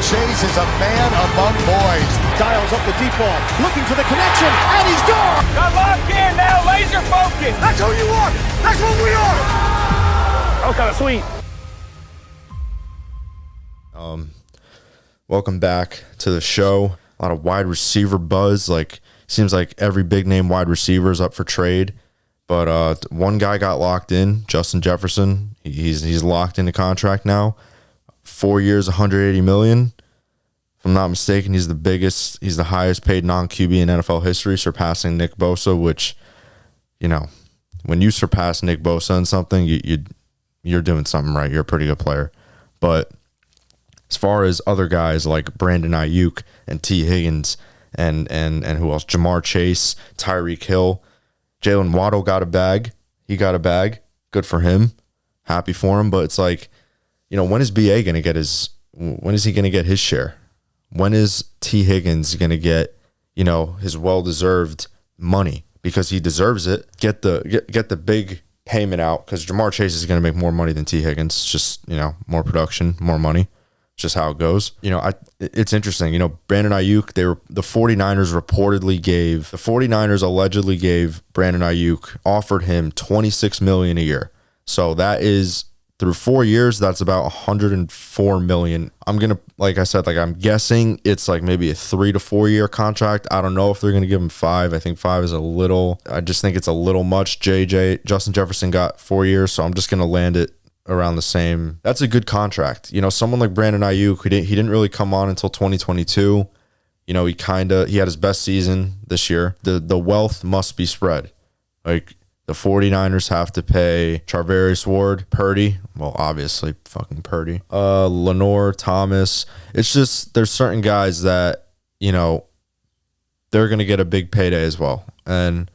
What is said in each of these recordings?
Chase is a man among boys. Dials up the deep ball, looking for the connection, and he's gone! Got locked in now, laser focus! That's who you are! That's what we are! That was kind of sweet. Welcome back to the show. A lot of wide receiver buzz. Seems like every big name wide receiver is up for trade. But one guy got locked in, Justin Jefferson. He's locked into contract now. 4 years, $180 million. If I'm not mistaken, he's the highest paid non-QB in NFL history, surpassing Nick Bosa, which, when you surpass Nick Bosa in something, you're doing something right. You're a pretty good player. But as far as other guys like Brandon Ayuk and T. Higgins and who else? Jamar Chase, Tyreek Hill, Jalen Waddle got a bag. He got a bag. Good for him. Happy for him. But it's like, when is BA going to get when is he going to get his share? When is T. Higgins going to get, his well-deserved money? Because he deserves it. Get the big payment out, because Jamar Chase is going to make more money than T. Higgins. It's just, more production, more money. Just how it goes. It's interesting. Brandon Ayuk, the 49ers allegedly gave Brandon Ayuk, offered him $26 million a year. So that is through 4 years, that's about $104 million. I'm guessing it's like maybe a 3 to 4 year contract. I don't know if they're going to give him 5. I think 5 is I just think it's a little much. Justin Jefferson got 4 years, so I'm just going to land it around the same. That's a good contract. Someone like Brandon Ayuk, he didn't really come on until 2022. He had his best season this year. The wealth must be spread. Like, the 49ers have to pay Charvarius Ward, Purdy. Well, obviously, fucking Purdy. Lenore, Thomas. It's just, there's certain guys that, they're going to get a big payday as well. And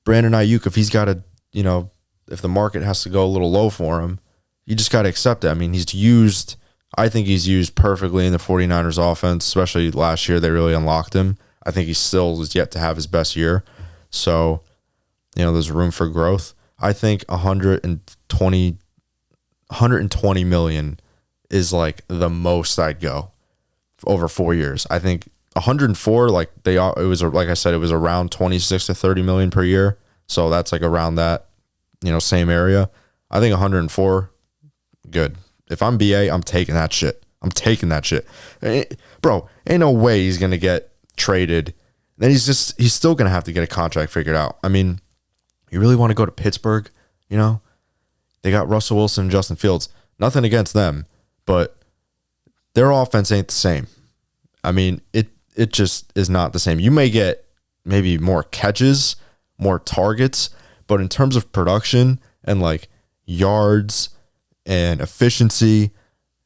Brandon Ayuk, if he's got to, if the market has to go a little low for him, you just got to accept it. I mean, I think he's used perfectly in the 49ers offense, especially last year. They really unlocked him. I think he still is yet to have his best year. So, there's room for growth. I think 120 million is like the most I'd go over 4 years. I think 104, like I said, it was around 26 to 30 million per year. So that's like around that, same area. I think 104, good. If I'm BA, I'm taking that shit. Bro, ain't no way he's going to get traded. Then he's still going to have to get a contract figured out. I mean, you really want to go to Pittsburgh? They got Russell Wilson and Justin Fields. Nothing against them, but their offense ain't the same. I mean, it just is not the same. You may get maybe more catches, more targets, but in terms of production and like yards and efficiency,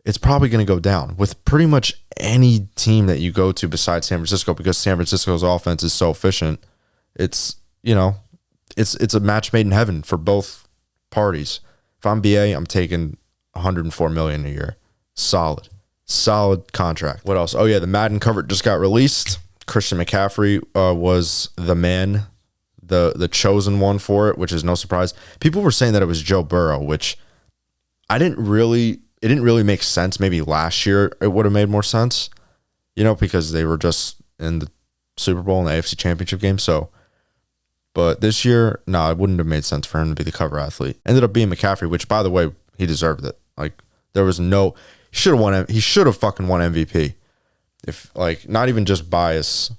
it's probably going to go down with pretty much any team that you go to besides San Francisco, because San Francisco's offense is so efficient. It's, it's a match made in heaven for both parties. If I'm BA, I'm taking $104 million a year. Solid contract. What else? Oh yeah, the Madden cover just got released. Christian McCaffrey was the man, the chosen one for it, which is no surprise. People were saying that it was Joe Burrow, which it didn't really make sense. Maybe last year it would have made more sense, because they were just in the Super Bowl and the AFC Championship game. So, but this year, no, it wouldn't have made sense for him to be the cover athlete. Ended up being McCaffrey, which, by the way, he deserved it. Like, there was he should have fucking won MVP. If, like, not even just bias,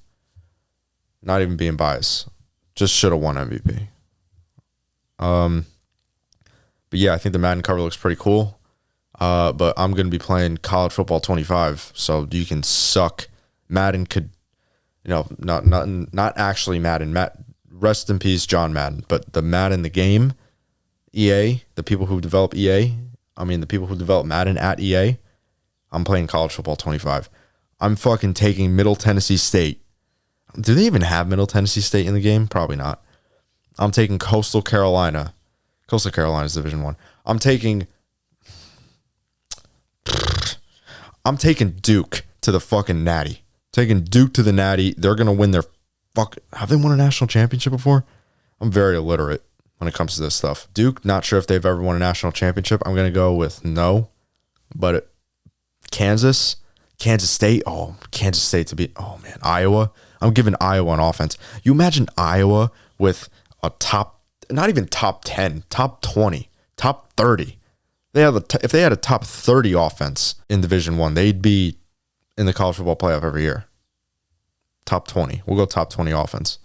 not even being biased, just should have won MVP. But yeah, I think the Madden cover looks pretty cool. But I'm going to be playing College Football 25, so you can suck. Madden could, not actually Madden. Rest in peace, John Madden. But the Madden, the game, EA, the people who develop the people who develop Madden at EA, I'm playing College Football 25. I'm fucking taking Middle Tennessee State. Do they even have Middle Tennessee State in the game? Probably not. I'm taking Coastal Carolina. Coastal Carolina's Division 1. I'm taking Duke to the fucking Natty. Taking Duke to the Natty. They're going to win their have they won a national championship before? I'm very illiterate when it comes to this stuff. Duke, not sure if they've ever won a national championship. I'm going to go with no. But Kansas Kansas State. Oh, Kansas State to be. Oh man, Iowa. I'm giving Iowa an offense. You imagine Iowa with a top, not even top 10, top 20, top 30. If they had a top 30 offense in Division I, they'd be in the college football playoff every year. Top 20. We'll go top 20 offense.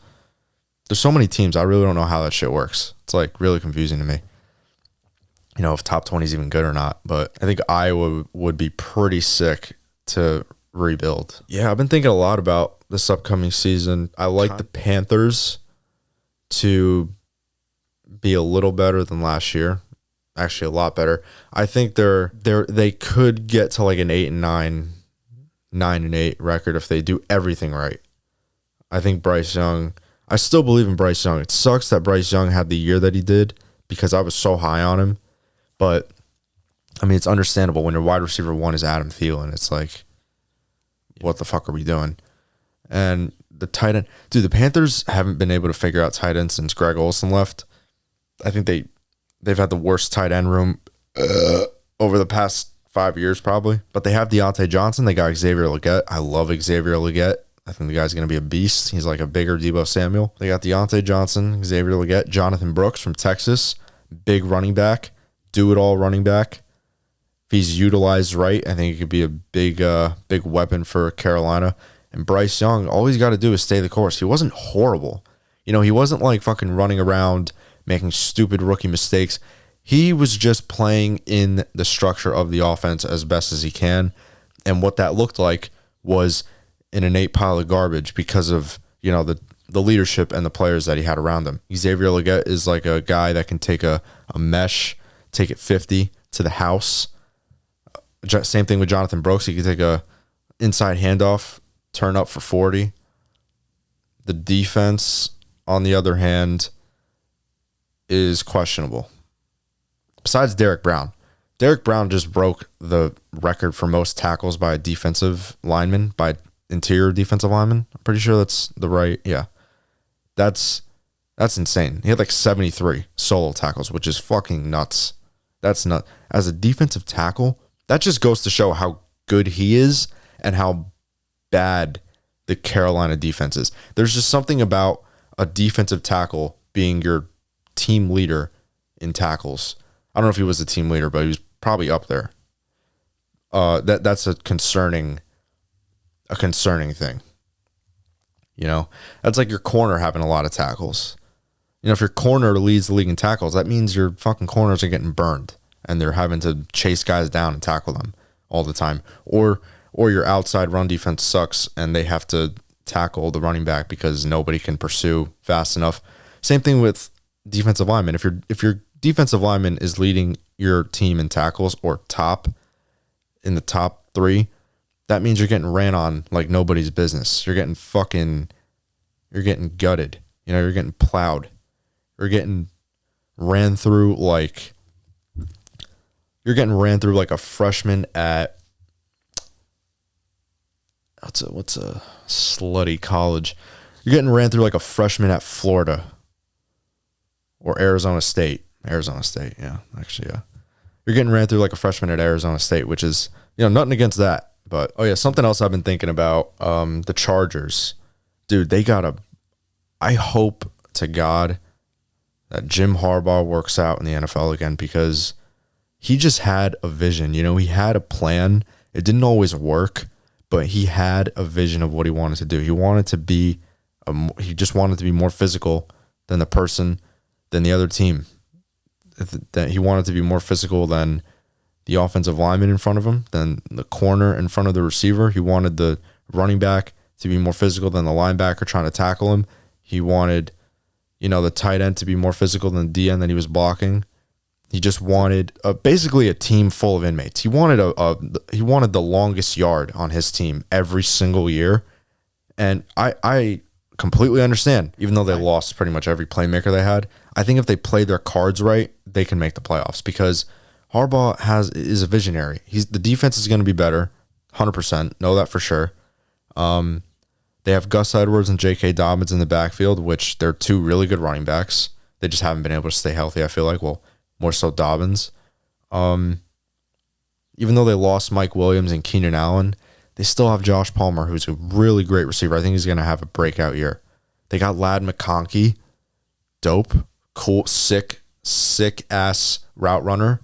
There's so many teams. I really don't know how that shit works. It's like really confusing to me. You know, if top 20 is even good or not. But I think Iowa would be pretty sick to rebuild. Yeah, I've been thinking a lot about this upcoming season. I like the Panthers to be a little better than last year. Actually, a lot better. I think they could get to like an 8-9, 9-8 record if they do everything right. I think Bryce Young. I still believe in Bryce Young. It sucks that Bryce Young had the year that he did because I was so high on him. But I mean, it's understandable when your wide receiver 1 is Adam Thielen. It's like, what the fuck are we doing? And the tight end, dude, the Panthers haven't been able to figure out tight end since Greg Olsen left. I think they've had the worst tight end room over the past 5 years, probably. But they have Deontay Johnson. They got Xavier Legette. I love Xavier Legette. I think the guy's going to be a beast. He's like a bigger Deebo Samuel. They got Deontay Johnson, Xavier Legette, Jonathan Brooks from Texas, big running back, do-it-all running back. If he's utilized right, I think it could be a big weapon for Carolina. And Bryce Young, all he's got to do is stay the course. He wasn't horrible. You know, he wasn't like fucking running around making stupid rookie mistakes. He was just playing in the structure of the offense as best as he can. And what that looked like was an innate pile of garbage because of, you know, the leadership and the players that he had around him. Xavier Legette is like a guy that can take a mesh, take it 50 to the house. Same thing with Jonathan Brooks. He could take a inside handoff, turn up for 40. The defense, on the other hand, is questionable. Besides Derek Brown. Derek Brown just broke the record for most tackles by a defensive lineman, by interior defensive lineman. I'm pretty sure that's the right. Yeah. That's insane. He had like 73 solo tackles, which is fucking nuts. That's nuts. As a defensive tackle, that just goes to show how good he is and how bad the Carolina defense is. There's just something about a defensive tackle being your team leader in tackles. I don't know if he was the team leader, but he was probably up there. That's a concerning thing. You know, that's like your corner having a lot of tackles. You know, if your corner leads the league in tackles, that means your fucking corners are getting burned and they're having to chase guys down and tackle them all the time. Or your outside run defense sucks and they have to tackle the running back because nobody can pursue fast enough. Same thing with defensive linemen. If your defensive lineman is leading your team in tackles or in the top 3, that means you're getting ran on like nobody's business. You're getting gutted. You know, you're getting plowed. You're getting ran through like a freshman at what's a slutty college? You're getting ran through like a freshman at Florida or Arizona State. Arizona State, yeah, actually, yeah. You're getting ran through like a freshman at Arizona State, which is, you know, nothing against that. But, oh yeah, something else I've been thinking about, the Chargers. Dude, I hope to God that Jim Harbaugh works out in the NFL again because he just had a vision. You know, he had a plan. It didn't always work, but he had a vision of what he wanted to do. He just wanted to be more physical than the other team. That he wanted to be more physical than the offensive lineman in front of him, than the corner in front of the receiver. He wanted the running back to be more physical than the linebacker trying to tackle him. He wanted, you know, the tight end to be more physical than the DN that he was blocking. He just wanted basically a team full of inmates. He wanted the longest yard on his team every single year. And I completely understand, even though they lost pretty much every playmaker they had. I think if they play their cards right, they can make the playoffs because Harbaugh is a visionary. The defense is going to be better, 100%. Know that for sure. They have Gus Edwards and J.K. Dobbins in the backfield, which they're 2 really good running backs. They just haven't been able to stay healthy, I feel like. Well, more so Dobbins. Even though they lost Mike Williams and Keenan Allen, They still have Josh Palmer, who's a really great receiver. I think he's going to have a breakout year. They got Lad McConkey, dope, cool, sick ass route runner.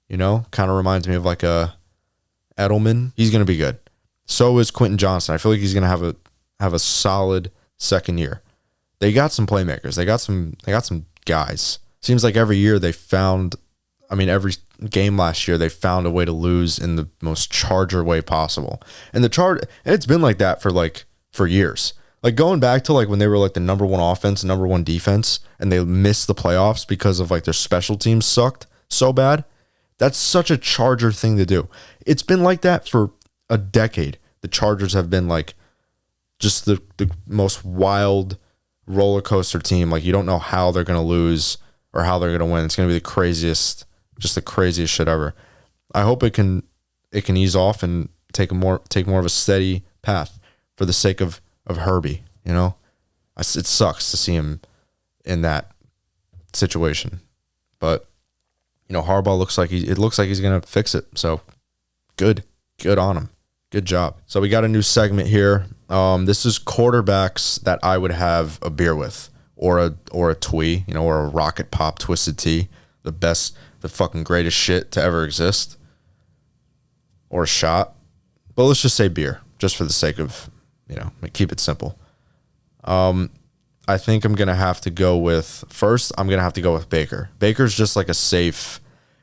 Kind of reminds me of like a Edelman. He's going to be good. So is Quentin Johnson. I feel like he's going to have a solid second year. They got some playmakers. They got some guys. Seems like every year every game last year they found a way to lose in the most Charger way possible. And it's been like that for years. Like going back to like when they were like the number one offense, number one defense, and they missed the playoffs because of like their special teams sucked so bad. That's such a Charger thing to do. It's been like that for a decade. The Chargers have been like just the most wild roller coaster team. Like you don't know how they're going to lose or how they're going to win. It's going to be the craziest shit ever. I hope it can ease off and take more of a steady path for the sake of Herbie. It sucks to see him in that situation, but Harbaugh looks like he's going to fix it. So good on him. Good job. So we got a new segment here. This is quarterbacks that I would have a beer with, or a twee, or a Rocket Pop Twisted Tea, the fucking greatest shit to ever exist, or a shot. But let's just say beer, just for the sake of, keep it simple. I think I'm going to have to go with Baker. Baker's just like a safe,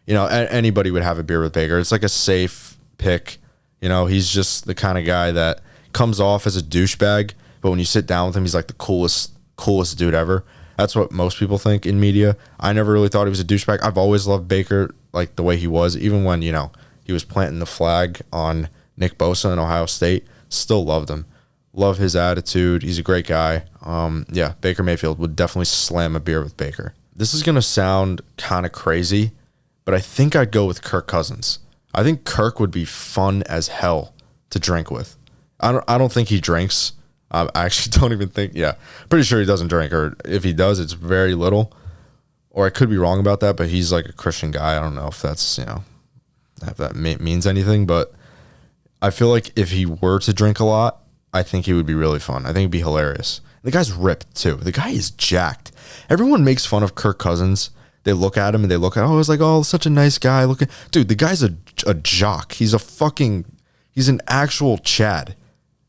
anybody would have a beer with Baker. It's like a safe pick. He's just the kind of guy that comes off as a douchebag, but when you sit down with him, he's like the coolest dude ever. That's what most people think in media. I never really thought he was a douchebag. I've always loved Baker, like the way he was, even when, he was planting the flag on Nick Bosa in Ohio State. Still loved him. Love his attitude. He's a great guy. Baker Mayfield would definitely slam a beer with Baker. This is going to sound kind of crazy, but I think I'd go with Kirk Cousins. I think Kirk would be fun as hell to drink with. I don't think he drinks. I actually don't even think, pretty sure he doesn't drink, or if he does, it's very little. Or I could be wrong about that, but he's like a Christian guy. I don't know if that's, if that means anything, but I feel like if he were to drink a lot, I think he would be really fun. I think it'd be hilarious. The guy's ripped too. The guy is jacked. Everyone makes fun of Kirk Cousins. They look at him and it's like, oh, such a nice guy. Dude, the guy's a jock. He's an actual Chad.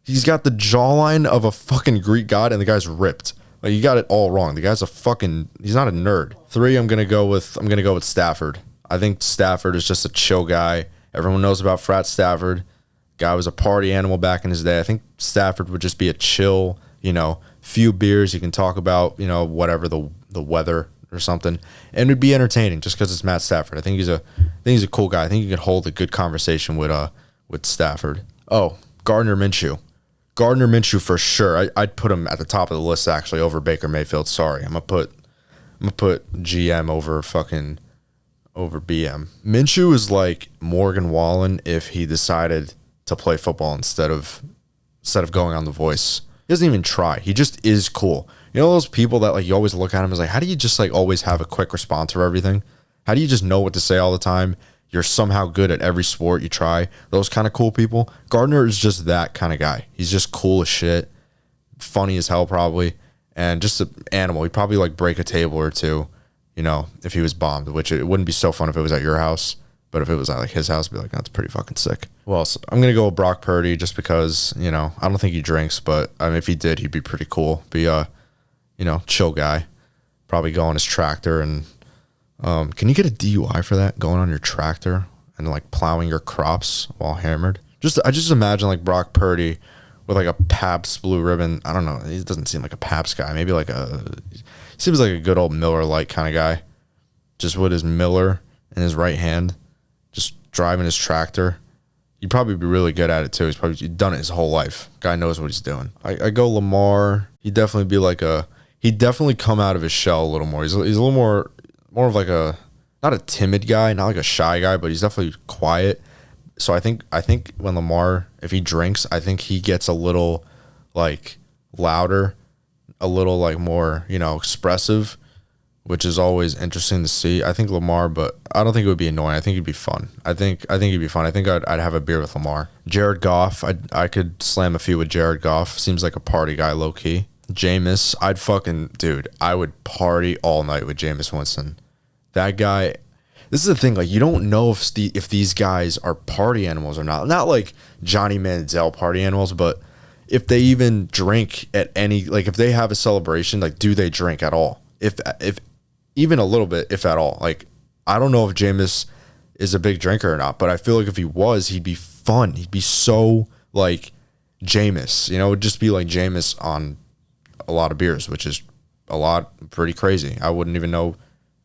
He's got the jawline of a fucking Greek god, and the guy's ripped. Like, you got it all wrong. The guy's he's not a nerd. 3, I'm gonna go with Stafford. I think Stafford is just a chill guy. Everyone knows about Frat Stafford. Guy was a party animal back in his day. I think Stafford would just be a chill, few beers. You can talk about, whatever, the weather or something, and it'd be entertaining just because it's Matt Stafford. I think he's a cool guy. I think he could hold a good conversation with Stafford. Oh, Gardner Minshew for sure. I'd put him at the top of the list actually over Baker Mayfield. Sorry, I'm gonna put GM over BM. Minshew is like Morgan Wallen if he decided to play football instead of going on The Voice. He doesn't even try. He just is cool. Those people that like you always look at him as like, how do you just like always have a quick response for everything? How do you just know what to say all the time? You're somehow good at every sport you try. Those kind of cool people. Gardner is just that kind of guy. He's just cool as shit, funny as hell probably, and just an animal. He'd probably like break a table or two, if he was bombed, which it wouldn't be so fun if it was at your house. But if it was at like his house, I'd be like, that's pretty fucking sick. Well, I'm going to go with Brock Purdy just because, I don't think he drinks, but if he did, he'd be pretty cool. Be a, chill guy. Probably go on his tractor and, can you get a DUI for that? Going on your tractor and like plowing your crops while hammered? I just imagine like Brock Purdy with like a Pabst Blue Ribbon. I don't know. He doesn't seem like a Pabst guy. Maybe he seems like a good old Miller Lite kind of guy. Just with his Miller in his right hand. Just driving his tractor. He'd probably be really good at it too. He's done it his whole life. Guy knows what he's doing. I go Lamar. He'd definitely be like he'd definitely come out of his shell a little more. He's a little more of like not a timid guy, not like a shy guy, but he's definitely quiet. So I think when Lamar, if he drinks, I think he gets a little like louder, a little like more, expressive which is always interesting to see. I think Lamar, but I don't think it would be annoying. I think it'd be fun. I think it'd be fun. I think I'd have a beer with Lamar. Jared Goff, I could slam a few with Jared Goff. Seems like a party guy, low key. Jameis, I would party all night with Jameis Winston. That guy. This is the thing, like, you don't know if these guys are party animals or not. Not like Johnny Manziel party animals, but if they even drink at any, like, if they have a celebration, like, do they drink at all? If even a little bit, if at all. Like, I don't know if Jameis is a big drinker or not, but I feel like if he was, he'd be fun. He'd be so, like, Jameis. You know, it would just be like Jameis on a lot of beers, which is pretty crazy. I wouldn't even know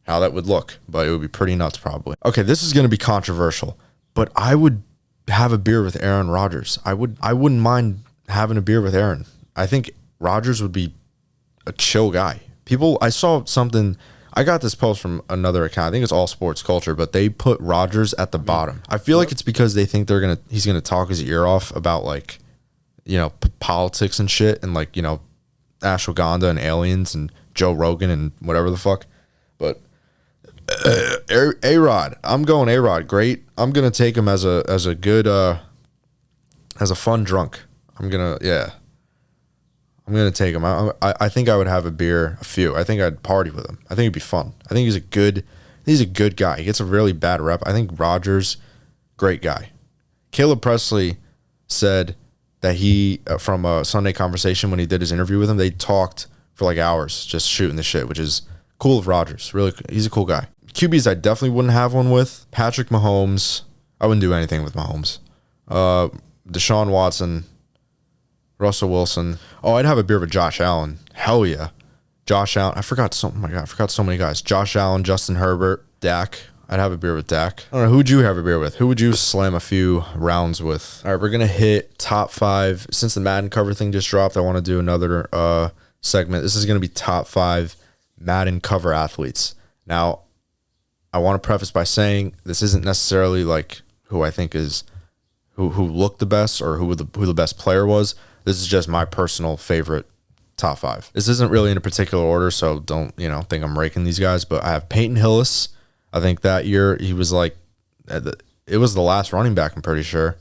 how that would look, but it would be pretty nuts probably. Okay, this is going to be controversial, but I would have a beer with Aaron Rodgers. I wouldn't mind having a beer with Aaron. I think Rodgers would be a chill guy. I saw something, I got this post from another account. I think it's All Sports Culture, but they put Rodgers at the bottom. I feel like it's because they think he's going to talk his ear off about, like, you know, politics and shit, and, like, you know, ashwagandha and aliens and Joe Rogan and whatever the fuck. But A-Rod, I'm going A-Rod. Great. I'm gonna take him as a good as a fun drunk. I'm gonna take him. I think I would have a beer, a few. I think I'd party with him. I think it'd be fun. I think he's a good guy. He gets a really bad rep. I think Rodgers, great guy. Caleb Presley said that he, from a Sunday Conversation when he did his interview with him, they talked for like hours just shooting the shit, which is cool of Rodgers. Really, he's a cool guy. QBs I definitely wouldn't have one with. Patrick Mahomes. I wouldn't do anything with Mahomes. Deshaun Watson. Russell Wilson. Oh, I'd have a beer with Josh Allen. Hell yeah. Josh Allen. I forgot so many guys. Josh Allen, Justin Herbert, Dak. I'd have a beer with Dak. I don't know. Who would you have a beer with? Who would you slam a few rounds with? All right, we're going to hit top 5. Since the Madden cover thing just dropped, I want to do another segment. This is going to be top 5 Madden cover athletes. Now, I want to preface by saying this isn't necessarily like who I think is who looked the best or who the best player was. This is just my personal favorite top 5. This isn't really in a particular order, so don't think I'm raking these guys. But I have Peyton Hillis. I think that year he was like, it was the last running back, I'm pretty sure.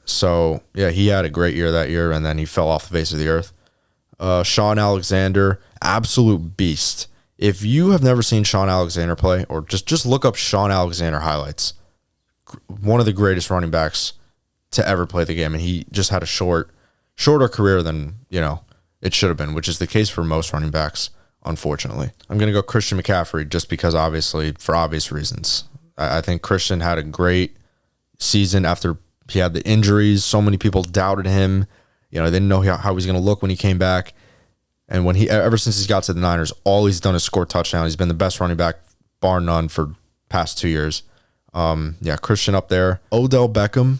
So yeah, he had a great year that year, and then he fell off the face of the earth. Sean Alexander, absolute beast. If you have never seen Sean Alexander play, or just look up Sean Alexander highlights, one of the greatest running backs to ever play the game, and he just had a shorter career than it should have been, which is the case for most running backs, unfortunately. I'm going to go Christian McCaffrey just because, obviously, for obvious reasons. I think Christian had a great season after he had the injuries. So many people doubted him. They didn't know how he was going to look when he came back. And ever since he's got to the Niners, all he's done is score touchdowns. He's been the best running back, bar none, for past 2 years. Christian up there. Odell Beckham.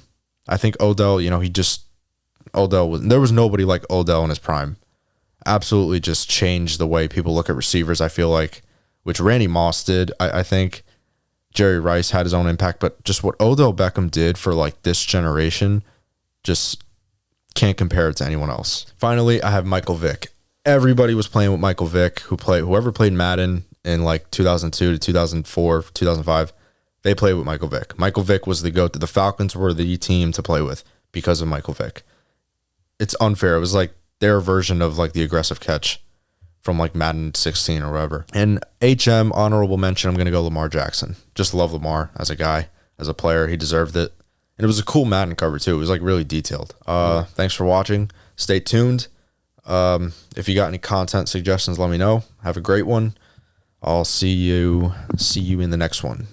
I think Odell, there was nobody like Odell in his prime. Absolutely just changed the way people look at receivers, I feel like, which Randy Moss did. I think Jerry Rice had his own impact, but just what Odell Beckham did for like this generation, just can't compare it to anyone else. Finally, I have Michael Vick. Everybody was playing with Michael Vick, whoever played Madden in like 2002 to 2004, 2005, they played with Michael Vick. Michael Vick was the GOAT. The Falcons were the team to play with because of Michael Vick. It's unfair. It was like their version of like the aggressive catch from like Madden 16 or whatever. And HM, honorable mention, I'm going to go Lamar Jackson. Just love Lamar as a guy, as a player. He deserved it. And it was a cool Madden cover too. It was like really detailed. Thanks for watching. Stay tuned. If you got any content suggestions, let me know. Have a great one. I'll see you in the next one.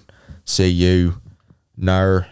See you. Nar.